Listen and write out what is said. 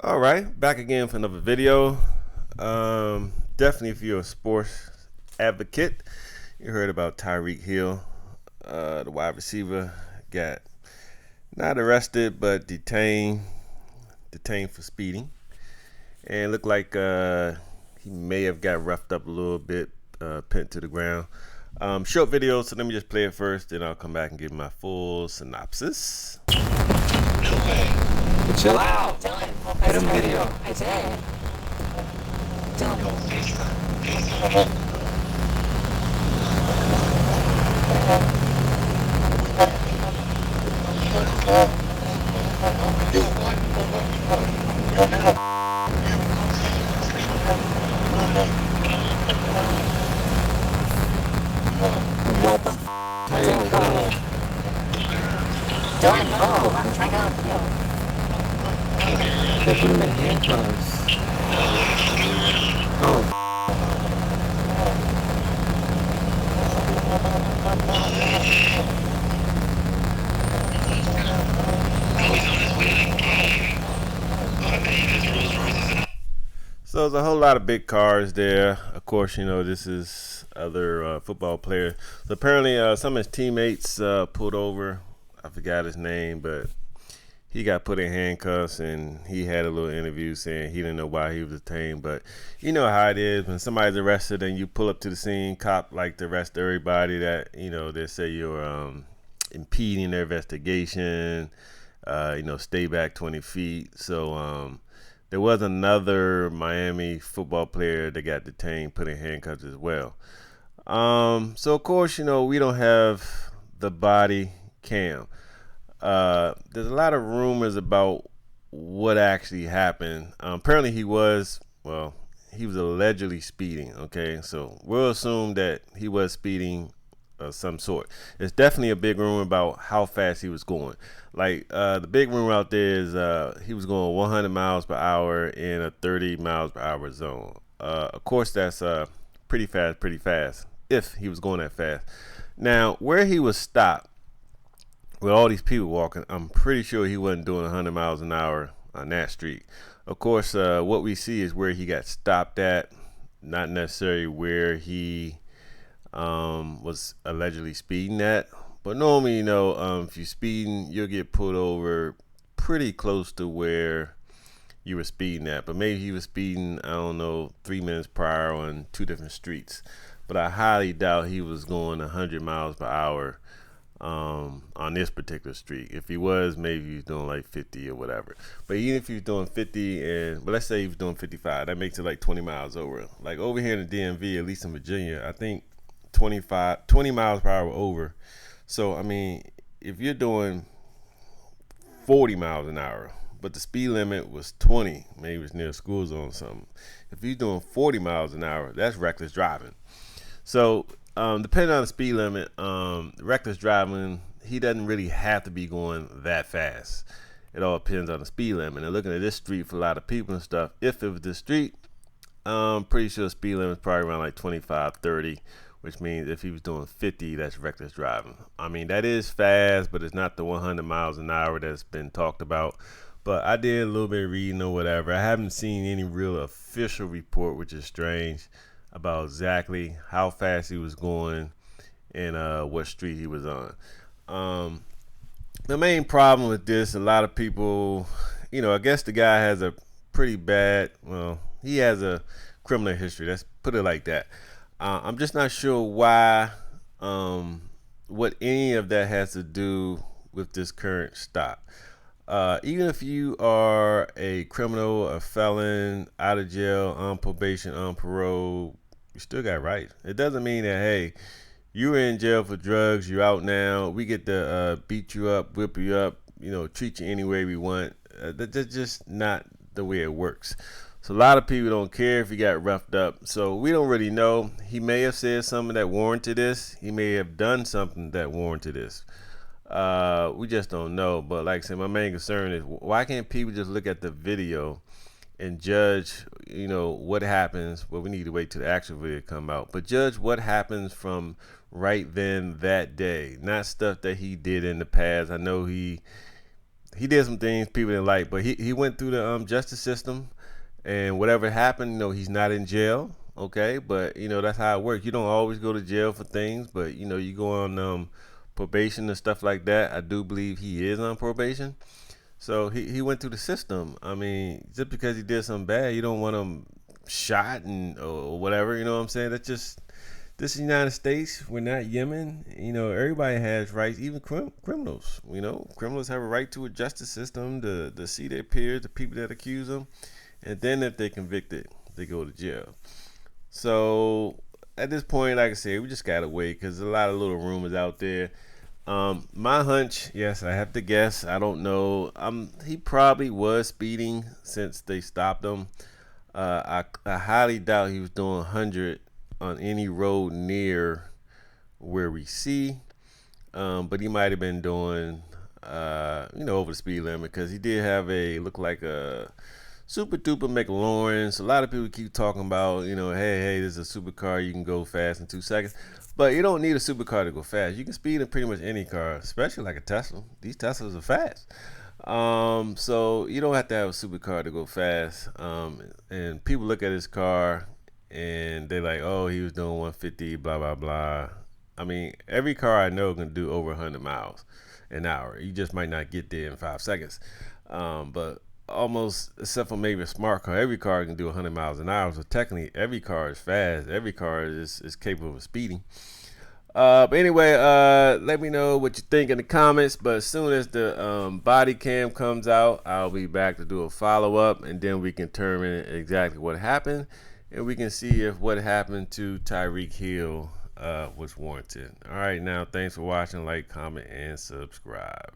All right, back again for another video. Definitely, if you're a sports advocate, you heard about Tyreek Hill, the wide receiver, got not arrested but detained for speeding, and looked like he may have got roughed up a little bit, pinned to the ground. Short video, so let me just play it first, then I'll come back and give my full synopsis. No way. Chill Wow. out. Dylan, Hit him video. I did. Dylan. Yo, FaceTime. FaceTime. Do what? what the Dylan, no. I'm trying to. They put him in handcuffs. Oh, So there's a whole lot of big cars there. Of course, you know, this is other football players. So apparently some of his teammates pulled over. I forgot his name, but he got put in handcuffs, and he had a little interview saying he didn't know why he was detained. But you know how it is when somebody's arrested and you pull up to the scene, cop like to arrest everybody that, you know, they say you're impeding their investigation, stay back 20 feet. So there was another Miami football player that got detained, put in handcuffs as well. So of course, you know, we don't have the body cam. There's a lot of rumors about what actually happened. Apparently, he was allegedly speeding. Okay, so we'll assume that he was speeding of some sort. There's definitely a big rumor about how fast he was going. Like the big rumor out there is he was going 100 miles per hour in a 30 miles per hour zone. Of course, that's pretty fast. If he was going that fast. Now, where he was stopped with all these people walking, I'm pretty sure he wasn't doing 100 miles an hour on that street. Of course, what we see is where he got stopped at, not necessarily where he was allegedly speeding at. But normally, you know, if you're speeding, you'll get pulled over pretty close to where you were speeding at. But maybe he was speeding, I don't know, 3 minutes prior on two different streets. But I highly doubt he was going 100 miles per hour on this particular street. If he was, maybe he was doing like 50 or whatever. But even if he was doing 50 but let's say he was doing 55, that makes it like 20 miles over. Like over here in the DMV, at least in Virginia, I think 20 miles per hour over. So, I mean, if you're doing 40 miles an hour, but the speed limit was 20, maybe it's near a school zone or something. If you're doing 40 miles an hour, that's reckless driving. So, depending on the speed limit, reckless driving, he doesn't really have to be going that fast. It all depends on the speed limit. And looking at this street for a lot of people and stuff, if it was this street, I'm pretty sure the speed limit is probably around like 25, 30, which means if he was doing 50, that's reckless driving. I mean, that is fast, but it's not the 100 miles an hour that's been talked about. But I did a little bit of reading or whatever. I haven't seen any real official report, which is strange, about exactly how fast he was going and what street he was on. The main problem with this, a lot of people, you know, I guess the guy has a pretty bad, well, he has a criminal history. Let's put it like that. I'm just not sure why, what any of that has to do with this current stop. Even if you are a criminal, a felon, out of jail, on probation, on parole, you still got rights. It doesn't mean that, hey, you were in jail for drugs, you're out now, we get to beat you up, whip you up, you know, treat you any way we want. That's just not the way it works. So a lot of people don't care if he got roughed up. So we don't really know. He may have said something that warranted this. He may have done something that warranted this. We just don't know. But like I said, my main concern is why can't people just look at the video and judge, you know, what happens? Well, we need to wait till the actual video come out. But judge what happens from right then that day, not stuff that he did in the past. I know he he did some things people didn't like, but he went through the justice system, and whatever happened, he's not in jail. Okay, but that's how it works. You don't always go to jail for things, but you go on probation and stuff like that. I do believe he is on probation. So he went through the system. I mean, just because he did something bad, you don't want him shot and or whatever. You know what I'm saying? That's just this is the United States. We're not Yemen. Everybody has rights, even criminals. Criminals have a right to a justice system to see their peers, the people that accuse them, and then if they're convicted, they go to jail. So at this point, like I said, we just gotta wait because there's a lot of little rumors out there. My hunch, yes, I have to guess. I don't know. He probably was speeding since they stopped him. I highly doubt he was doing 100 on any road near where we see. But he might have been doing, over the speed limit because he did have look like a super duper McLaurin. So a lot of people keep talking about, hey, this is a supercar. You can go fast in 2 seconds. But you don't need a supercar to go fast. You can speed in pretty much any car, especially like a Tesla. These Teslas are fast. So you don't have to have a supercar to go fast. And people look at his car and they're like, oh, he was doing 150, blah, blah, blah. I mean, every car I know can do over 100 miles an hour. You just might not get there in 5 seconds. But almost, except for maybe a smart car, every car can do 100 miles an hour. So technically, every car is fast. Every car is capable of speeding. But anyway, let me know what you think in the comments. But as soon as the body cam comes out, I'll be back to do a follow-up, and then we can determine exactly what happened, and we can see if what happened to Tyreek Hill was warranted. All right, now, thanks for watching. Like, comment, and subscribe.